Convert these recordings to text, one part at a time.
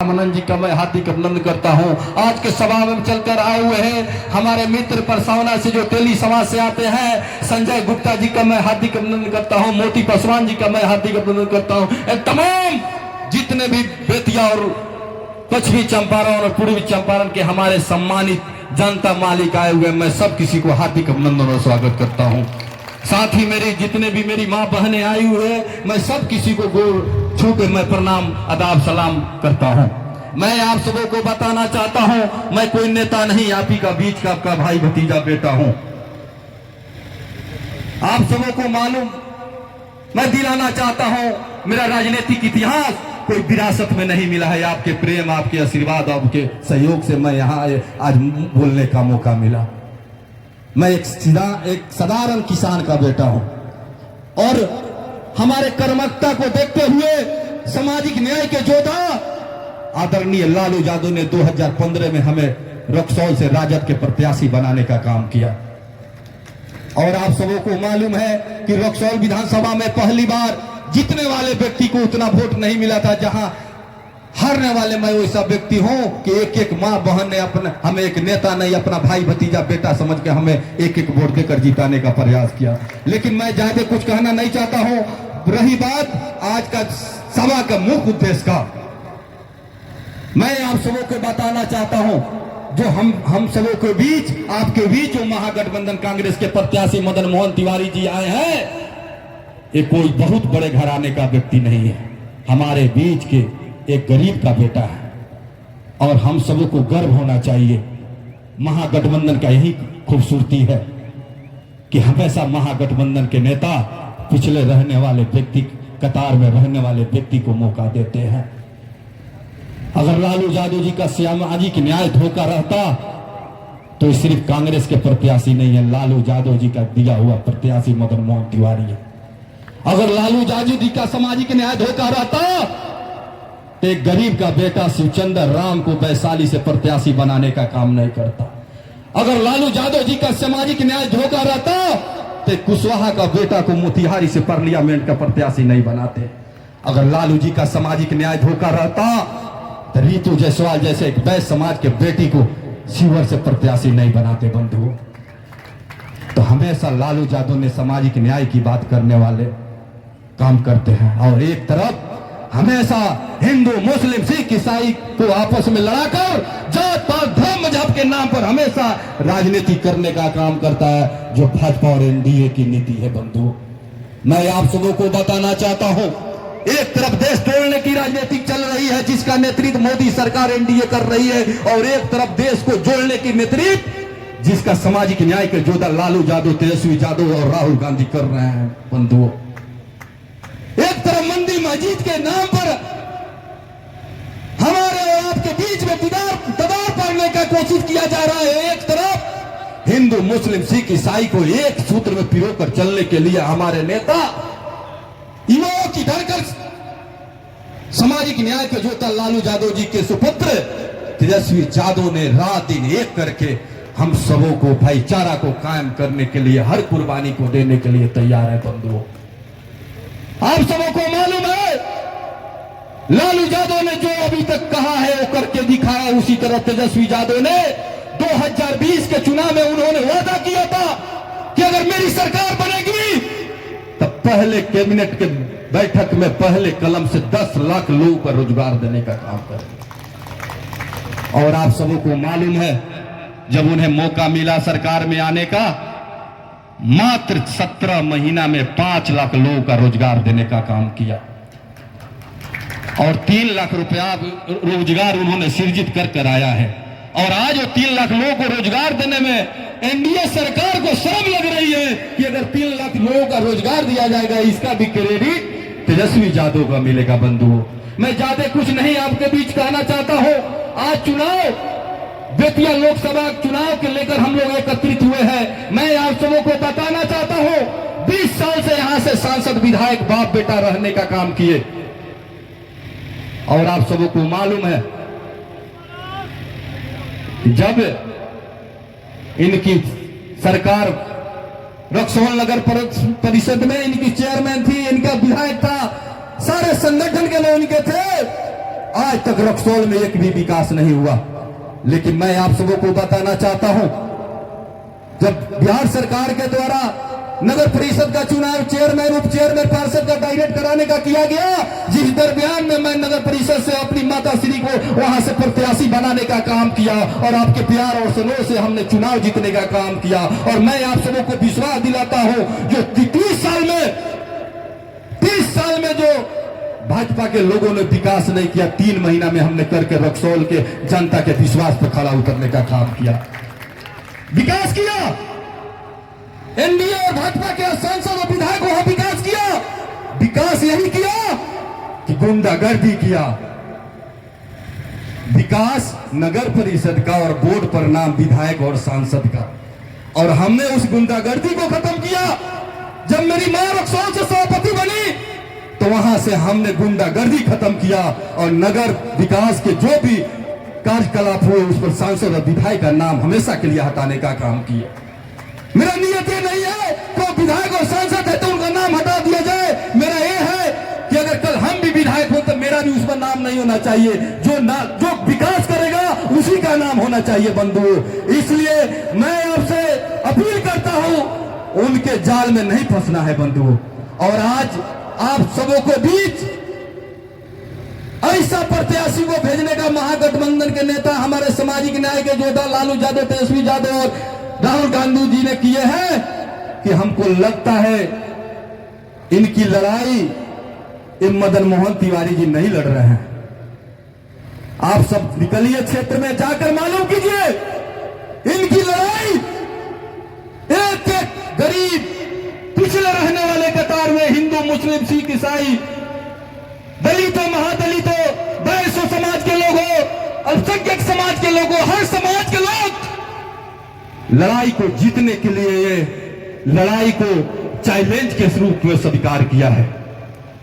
मनन जी का मैं हार्दिक अभिनंदन करता हूं। आज के सभा में चलकर आए हुए हैं हमारे मित्र परसौना से जो तेली समाज से आते हैं, संजय गुप्ता जी का मैं हार्दिक अभिनंदन करता हूं, मोती पासवान जी का मैं हार्दिक अभिनंदन करता हूं। तमाम जितने भी बेतिया और पश्चिमी चंपारण और पूर्वी चंपारण के हमारे सम्मानित जनता मालिक आए हुए, मैं सब किसी को हार्दिक अभिनंदन और स्वागत करता हूँ। साथ ही मेरी जितने भी मेरी माँ बहनें आई हुए हैं, मैं सब किसी को गोर छू के मैं प्रणाम आदाब सलाम करता हूँ। मैं आप सबों को बताना चाहता हूँ, मैं कोई नेता नहीं, आप ही का बीच का आपका भाई भतीजा बेटा हूँ। आप सबों को मालूम, मैं दिलाना चाहता हूँ, मेरा राजनीतिक इतिहास कोई विरासत में नहीं मिला है। आपके प्रेम, आपके आशीर्वाद, आपके सहयोग से मैं यहाँ आज बोलने का मौका मिला। मैं एक साधारण किसान का बेटा हूं और हमारे कर्मठता को देखते हुए सामाजिक न्याय के योद्धा आदरणीय लालू यादव ने 2015 में हमें रक्सौल से राजद के प्रत्याशी बनाने का काम किया। और आप सबों को मालूम है कि रक्सौल विधानसभा में पहली बार जीतने वाले व्यक्ति को उतना वोट नहीं मिला था, जहां हारने वाले मैं वैसा व्यक्ति हूं कि एक एक माँ बहन ने अपना हमें एक नेता नहीं, अपना भाई भतीजा बेटा समझ के हमें एक एक वोट देकर जिताने का प्रयास किया। लेकिन मैं ज्यादा कुछ कहना नहीं चाहता हूं। रही बात आज का सभा का मुख्य उद्देश्य का, मैं आप सबों को बताना चाहता हूं, जो हम सबों के बीच, आपके बीच जो महागठबंधन कांग्रेस के प्रत्याशी मदन मोहन तिवारी जी आए हैं, ये कोई बहुत बड़े घराने का व्यक्ति नहीं है, हमारे बीच के एक गरीब का बेटा है। और हम सबों को गर्व होना चाहिए। महागठबंधन का यही खूबसूरती है कि हमेशा महागठबंधन के नेता पिछले रहने वाले व्यक्ति, कतार में रहने वाले व्यक्ति को मौका देते हैं। अगर लालू यादव जी का सामाजिक न्याय धोखा रहता तो सिर्फ कांग्रेस के प्रत्याशी नहीं है, लालू यादव जी का दिया हुआ प्रत्याशी मदन मोहन तिवारी है। अगर लालू यादव जी का सामाजिक न्याय धोखा रहता तो एक गरीब का बेटा शिवचंद्र राम को वैशाली से प्रत्याशी बनाने का काम नहीं करता। अगर लालू यादव जी का सामाजिक न्याय धोखा रहता तो कुशवाहा का बेटा को मोतिहारी से पार्लियामेंट का प्रत्याशी नहीं बनाते। अगर लालू जी का सामाजिक न्याय धोखा रहता तो रीतू जायसवाल जैसे एक वैश्य समाज के बेटी को शिवहर से प्रत्याशी नहीं बनाते। बंधुओं, तो हमेशा लालू यादव ने सामाजिक न्याय की बात करने वाले काम करते हैं, और एक तरफ हमेशा हिंदू मुस्लिम सिख ईसाई को आपस में लड़ाकर जात पात धर्म मजहब के नाम पर हमेशा राजनीति करने का काम करता है, जो भाजपा और एनडीए की नीति है। बंधुओं, मैं आप सबों को बताना चाहता हूं, एक तरफ देश तोड़ने की राजनीति चल रही है जिसका नेतृत्व मोदी सरकार एनडीए कर रही है, और एक तरफ देश को जोड़ने की नेतृत्व जिसका सामाजिक न्याय के योद्धा लालू यादव, तेजस्वी यादव और राहुल गांधी कर रहे हैं। बंधुओं, एक तरफ मंदिर मस्जिद के नाम पर हमारे और आपके बीच में दबाव पड़ने का कोशिश किया जा रहा है। एक तरफ हिंदू मुस्लिम सिख ईसाई को एक सूत्र में पिरोकर चलने के लिए हमारे नेता युवाओं की धरकर सामाजिक न्याय के योद्धा लालू यादव जी के सुपुत्र तेजस्वी यादव ने रात दिन एक करके हम सबों को भाईचारा को कायम करने के लिए हर कुर्बानी को देने के लिए तैयार है। बंधुओं, आप सबों को मालूम है लालू यादव ने जो अभी तक कहा है वो करके दिखाया। उसी तरह तेजस्वी यादव ने 2020 के चुनाव में उन्होंने वादा किया था कि अगर मेरी सरकार बनेगी तो पहले कैबिनेट के बैठक में पहले कलम से 10 लाख लोगों को रोजगार देने का काम करें। और आप सबों को मालूम है, जब उन्हें मौका मिला सरकार में आने का, मात्र 17 महीना में 5 लाख लोगों का रोजगार देने का काम किया, और 3 लाख रुपया रोजगार उन्होंने सृजित कर कर आया है। और आज वो 3 लाख लोगों को रोजगार देने में एनडीए सरकार को शर्म लग रही है कि अगर 3 लाख लोगों का रोजगार दिया जाएगा, इसका भी क्रेडिट तेजस्वी यादव का मिलेगा। बंधुओं, मैं ज्यादा कुछ नहीं आपके बीच कहना चाहता हूं। आज चुनाव, बेतिया लोकसभा चुनाव के लेकर हम लोग एकत्रित हुए हैं। मैं आप सबों को बताना चाहता हूं, 20 साल से यहां से सांसद विधायक बाप बेटा रहने का काम किए, और आप सबों को मालूम है जब इनकी सरकार रक्सौल नगर परिषद में इनकी चेयरमैन थी, इनका विधायक था, सारे संगठन के लोग इनके थे, आज तक रक्सौल में एक भी विकास नहीं हुआ। लेकिन मैं आप सबों को बताना चाहता हूं, जब बिहार सरकार के द्वारा नगर परिषद का चुनाव चेयरमैन, उप चेयरमैन, पार्षद का डायरेक्ट कराने का किया गया, जिस दरमियान में मैं नगर परिषद से अपनी माता श्री को वहां से प्रत्याशी बनाने का काम किया और आपके प्यार और स्नेह से हमने चुनाव जीतने का काम किया। और मैं आप सबों को विश्वास दिलाता हूं, जो 30 साल में जो भाजपा के लोगों ने विकास नहीं किया, 3 महीना में हमने करके रक्सौल के जनता के विश्वास पर खड़ा उतरने का काम किया, विकास किया। एनडीए और भाजपा के सांसद और विधायक वहां विकास किया। विकास यही किया कि गुंडागर्दी किया। विकास नगर परिषद का और बोर्ड पर नाम विधायक और सांसद का, और हमने उस गुंडागर्दी को खत्म किया। जब मेरी मां रक्सौल से सभापति बनी तो वहां से हमने गुंडागर्दी खत्म किया और नगर विकास के जो भी कार्यकलाप हुए उस पर सांसद और विधायक का नाम हमेशा के लिए हटाने का काम किया। मेरा नियत ये नहीं है तो विधायक और सांसद है तो उनका नाम हटा दिया जाए। मेरा ये है कि अगर कल हम भी विधायक हो तो मेरा भी उस पर नाम नहीं होना चाहिए। जो विकास करेगा उसी का नाम होना चाहिए बंधुओं। इसलिए मैं आपसे अपील करता हूं, उनके जाल में नहीं फंसना है बंधुओं। और आज आप सबों को बीच ऐसा प्रत्याशी को भेजने का महागठबंधन के नेता, हमारे सामाजिक न्याय के योद्धा लालू यादव, तेजस्वी यादव और राहुल गांधी जी ने किए हैं कि हमको लगता है इनकी लड़ाई इन मदन मोहन तिवारी जी नहीं लड़ रहे हैं। आप सब निकलिए क्षेत्र में जाकर मालूम कीजिए, इनकी लड़ाई एक एक गरीब पिछले रहने वाले कतार में हिंदू, मुस्लिम, सिख, ईसाई, दलितों, महादलितों, वैश्य समाज के लोगों, अल्पसंख्यक समाज के लोगों, हर समाज के लोग लड़ाई को जीतने के लिए ये लड़ाई को चैलेंज के रूप में स्वीकार किया है।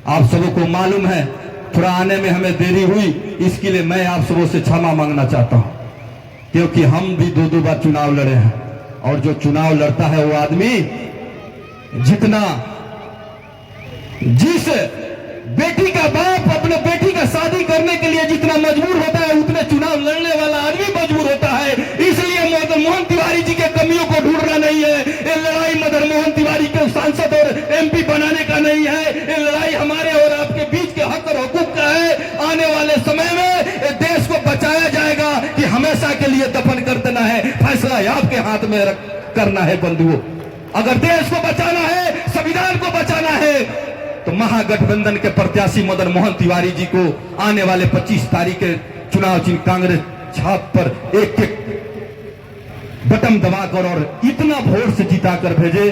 आप सबों को मालूम है थोड़ा आने में हमें देरी हुई, इसके लिए मैं आप सबों से क्षमा मांगना चाहता हूं, क्योंकि हम भी 2 बार चुनाव लड़े हैं और जो चुनाव लड़ता है वो आदमी जितना, जिस बेटी का बाप अपने बेटी का शादी करने के लिए जितना मजबूर होता है उतने चुनाव लड़ने वाला आदमी मजबूर होता है। इसलिए मदन मोहन तिवारी जी के कमियों को ढूंढना नहीं है। ये लड़ाई मदन मोहन तिवारी को सांसद और एमपी बनाने का नहीं है। ये लड़ाई हमारे और आपके बीच के हक और हुकूक का है। आने वाले समय में देश को बचाया जाएगा कि हमेशा के लिए दफन कर देना है, फैसला आपके हाथ में करना है बंधुओं। अगर देश को बचाना है, संविधान को बचाना है, तो महागठबंधन के प्रत्याशी मदन मोहन तिवारी जी को आने वाले 25 तारीख के चुनाव चिन्ह कांग्रेस छाप पर एक बटन दबाकर और इतना वोट से जिताकर भेजे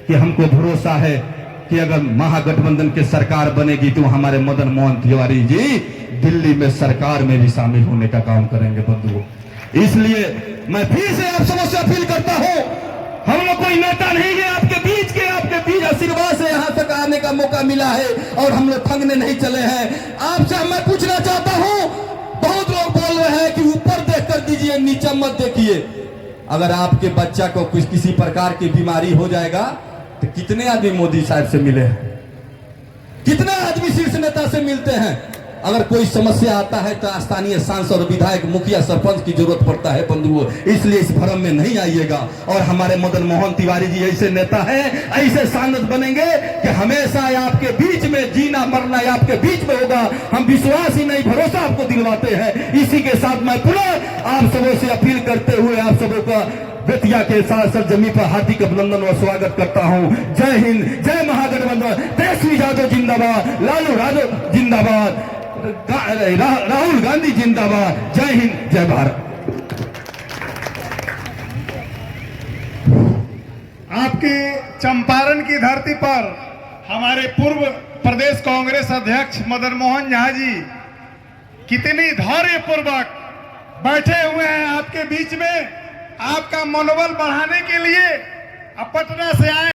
कि हमको भरोसा है कि अगर महागठबंधन की सरकार बनेगी तो हमारे मदन मोहन तिवारी जी दिल्ली में सरकार में भी शामिल होने का काम करेंगे बंधुओं। इसलिए मैं फिर से आप सबसे अपील करता हूं, हम लोग कोई नेता नहीं है आपके बीच आशीर्वाद से यहां तक आने का मौका मिला है और हम लोग ठगने नहीं चले हैं। आपसे मैं पूछना चाहता हूं, बहुत लोग बोल रहे हैं कि ऊपर देख कर दीजिए, नीचे मत देखिए। अगर आपके बच्चा को किसी प्रकार की बीमारी हो जाएगा तो कितने आदमी मोदी साहब से मिले हैं, कितने आदमी शीर्ष नेता से मिलते हैं। अगर कोई समस्या आता है तो स्थानीय सांसद, विधायक, मुखिया, सरपंच की जरूरत पड़ता है बंधुओं। इसलिए इस भ्रम में नहीं आइएगा। और हमारे मदन मोहन तिवारी जी ऐसे नेता हैं, ऐसे सांसद बनेंगे कि हमेशा आपके बीच में जीना मरना आपके बीच में होगा। हम विश्वास ही नहीं भरोसा आपको दिलवाते हैं। इसी के साथ मैं पुनः आप सबों से अपील करते हुए आप सबों का बेतिया के साथ सरजमी पर हार्दिक अभिनंदन और स्वागत करता हूं। जय हिंद, जय महागठबंधन, तेजस्वी यादव जिंदाबाद, लालू यादव जिंदाबाद, राहुल गांधी जिंदाबाद। जय हिंद, जय भारत। आपकी चंपारण की धरती पर हमारे पूर्व प्रदेश कांग्रेस अध्यक्ष मदन मोहन झा जी कितनी धैर्यपूर्वक बैठे हुए हैं आपके बीच में, आपका मनोबल बढ़ाने के लिए। अब पटना से आए